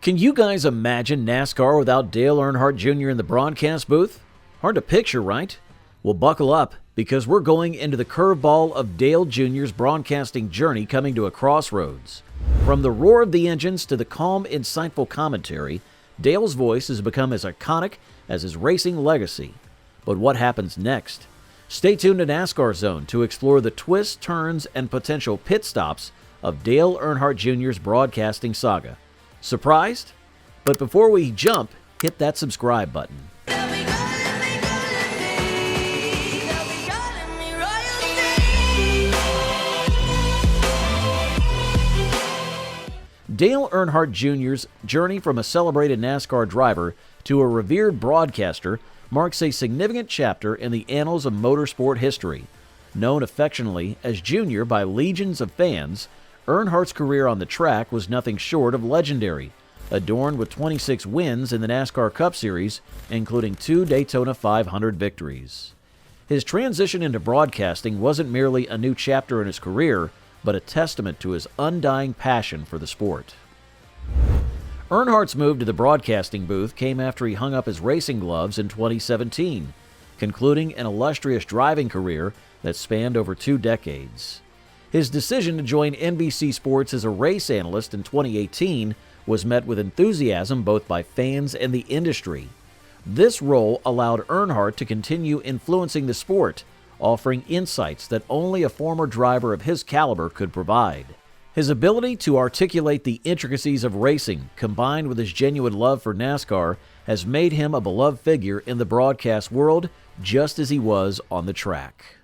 Can you guys imagine NASCAR without Dale Earnhardt Jr. in the broadcast booth? Hard to picture, right? Well, buckle up, because we're going into the curveball of Dale Jr.'s broadcasting journey coming to a crossroads. From the roar of the engines to the calm, insightful commentary, Dale's voice has become as iconic as his racing legacy. But what happens next? Stay tuned to NASCAR Zone to explore the twists, turns, and potential pit stops of Dale Earnhardt Jr.'s broadcasting saga. Surprised? But before we jump, hit that subscribe button. Dale Earnhardt Jr.'s journey from a celebrated NASCAR driver to a revered broadcaster marks a significant chapter in the annals of motorsport history. Known affectionately as Junior by legions of fans, Earnhardt's career on the track was nothing short of legendary, adorned with 26 wins in the NASCAR Cup Series, including 2 Daytona 500 victories. His transition into broadcasting wasn't merely a new chapter in his career, but a testament to his undying passion for the sport. Earnhardt's move to the broadcasting booth came after he hung up his racing gloves in 2017, concluding an illustrious driving career that spanned over 2 decades. His decision to join NBC Sports as a race analyst in 2018 was met with enthusiasm both by fans and the industry. This role allowed Earnhardt to continue influencing the sport, offering insights that only a former driver of his caliber could provide. His ability to articulate the intricacies of racing, combined with his genuine love for NASCAR, has made him a beloved figure in the broadcast world, just as he was on the track.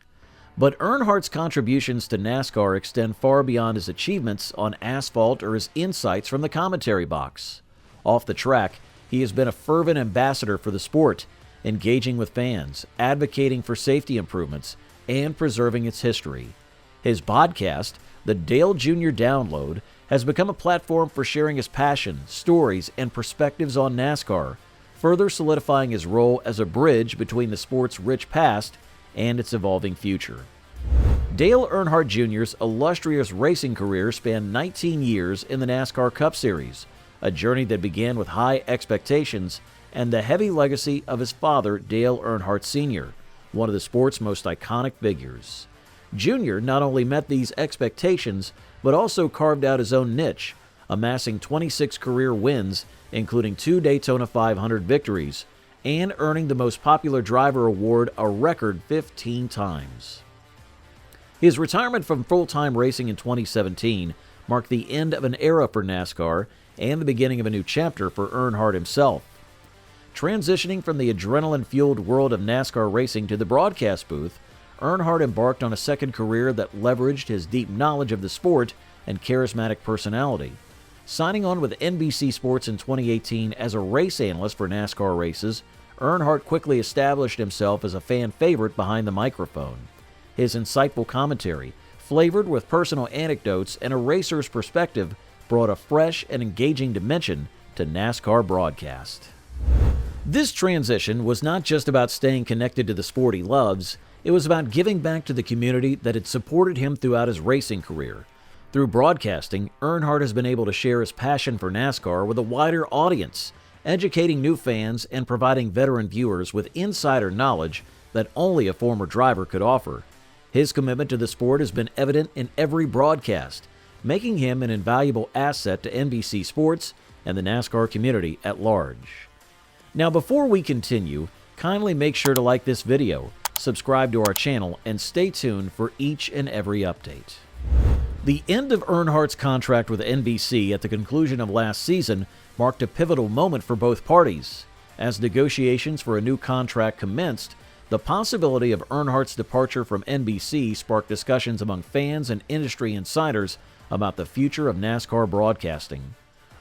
But Earnhardt's contributions to NASCAR extend far beyond his achievements on asphalt or his insights from the commentary box. Off the track, he has been a fervent ambassador for the sport, engaging with fans, advocating for safety improvements, and preserving its history. His podcast, the Dale Jr. Download, has become a platform for sharing his passion, stories, and perspectives on NASCAR, further solidifying his role as a bridge between the sport's rich past and its evolving future. Dale Earnhardt Jr.'s illustrious racing career spanned 19 years in the NASCAR Cup Series, a journey that began with high expectations and the heavy legacy of his father, Dale Earnhardt Sr., one of the sport's most iconic figures. Jr. not only met these expectations, but also carved out his own niche, amassing 26 career wins, including 2 Daytona 500 victories, and earning the Most Popular Driver award a record 15 times. His retirement from full-time racing in 2017 marked the end of an era for NASCAR and the beginning of a new chapter for Earnhardt himself. Transitioning from the adrenaline-fueled world of NASCAR racing to the broadcast booth, Earnhardt embarked on a second career that leveraged his deep knowledge of the sport and charismatic personality. Signing on with NBC Sports in 2018 as a race analyst for NASCAR races, Earnhardt quickly established himself as a fan favorite behind the microphone. His insightful commentary, flavored with personal anecdotes and a racer's perspective, brought a fresh and engaging dimension to NASCAR broadcast. This transition was not just about staying connected to the sport he loves, it was about giving back to the community that had supported him throughout his racing career. Through broadcasting, Earnhardt has been able to share his passion for NASCAR with a wider audience, educating new fans and providing veteran viewers with insider knowledge that only a former driver could offer. His commitment to the sport has been evident in every broadcast, making him an invaluable asset to NBC Sports and the NASCAR community at large. Now, before we continue, kindly make sure to like this video, subscribe to our channel, and stay tuned for each and every update. The end of Earnhardt's contract with NBC at the conclusion of last season marked a pivotal moment for both parties. As negotiations for a new contract commenced, the possibility of Earnhardt's departure from NBC sparked discussions among fans and industry insiders about the future of NASCAR broadcasting.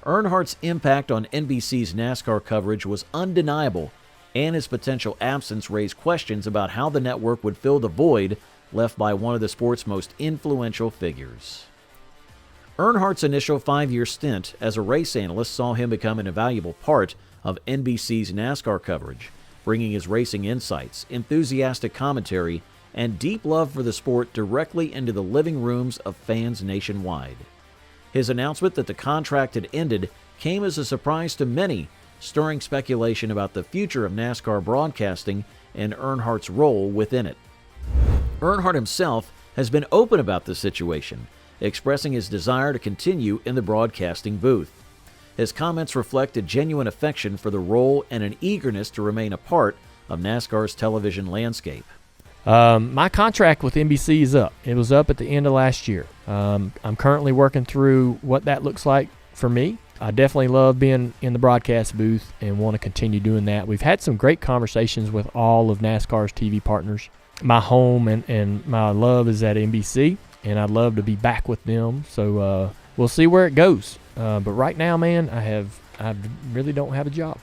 Earnhardt's impact on NBC's NASCAR coverage was undeniable, and his potential absence raised questions about how the network would fill the void left by one of the sport's most influential figures. Earnhardt's initial 5-year stint as a race analyst saw him become an invaluable part of NBC's NASCAR coverage, bringing his racing insights, enthusiastic commentary, and deep love for the sport directly into the living rooms of fans nationwide. His announcement that the contract had ended came as a surprise to many, stirring speculation about the future of NASCAR broadcasting and Earnhardt's role within it. Earnhardt himself has been open about the situation, expressing his desire to continue in the broadcasting booth. His comments reflect a genuine affection for the role and an eagerness to remain a part of NASCAR's television landscape. My contract with NBC is up. It was up at the end of last year. I'm currently working through what that looks like for me. I definitely love being in the broadcast booth and want to continue doing that. We've had some great conversations with all of NASCAR's TV partners. My home and my love is at NBC, and I'd love to be back with them. So we'll see where it goes. But right now, man, I really don't have a job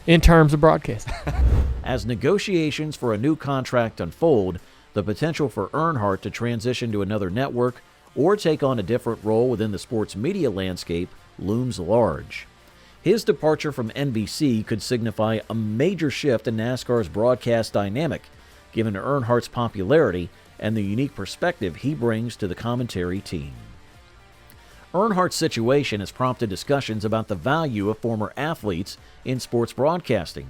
in terms of broadcasting. As negotiations for a new contract unfold, the potential for Earnhardt to transition to another network or take on a different role within the sports media landscape looms large. His departure from NBC could signify a major shift in NASCAR's broadcast dynamic, given Earnhardt's popularity and the unique perspective he brings to the commentary team. Earnhardt's situation has prompted discussions about the value of former athletes in sports broadcasting.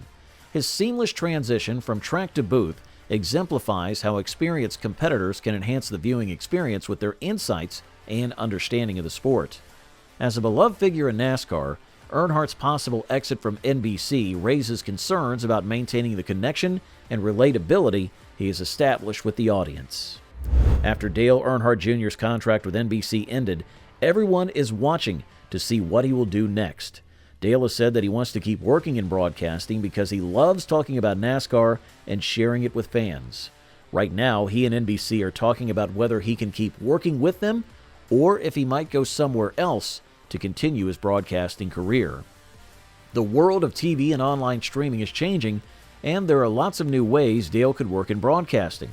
His seamless transition from track to booth exemplifies how experienced competitors can enhance the viewing experience with their insights and understanding of the sport. As a beloved figure in NASCAR, Earnhardt's possible exit from NBC raises concerns about maintaining the connection and relatability he has established with the audience. After Dale Earnhardt Jr.'s contract with NBC ended, everyone is watching to see what he will do next. Dale has said that he wants to keep working in broadcasting because he loves talking about NASCAR and sharing it with fans. Right now, he and NBC are talking about whether he can keep working with them or if he might go somewhere else to continue his broadcasting career. The world of TV and online streaming is changing, and there are lots of new ways Dale could work in broadcasting.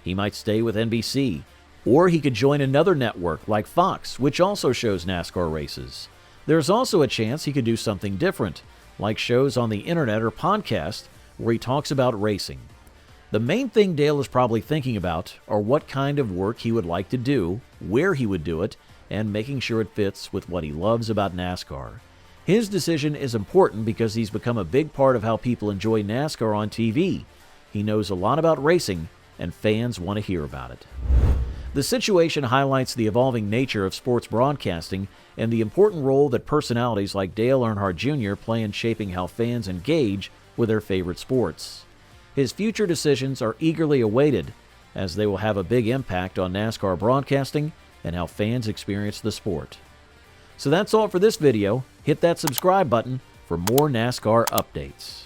He might stay with NBC, or he could join another network like Fox, which also shows NASCAR races. There's also a chance he could do something different, like shows on the internet or podcasts where he talks about racing. The main thing Dale is probably thinking about are what kind of work he would like to do, where he would do it, and making sure it fits with what he loves about NASCAR. His decision is important because he's become a big part of how people enjoy NASCAR on TV. He knows a lot about racing, and fans want to hear about it. The situation highlights the evolving nature of sports broadcasting and the important role that personalities like Dale Earnhardt Jr. play in shaping how fans engage with their favorite sports. His future decisions are eagerly awaited, as they will have a big impact on NASCAR broadcasting and how fans experience the sport. So that's all for this video. Hit that subscribe button for more NASCAR updates.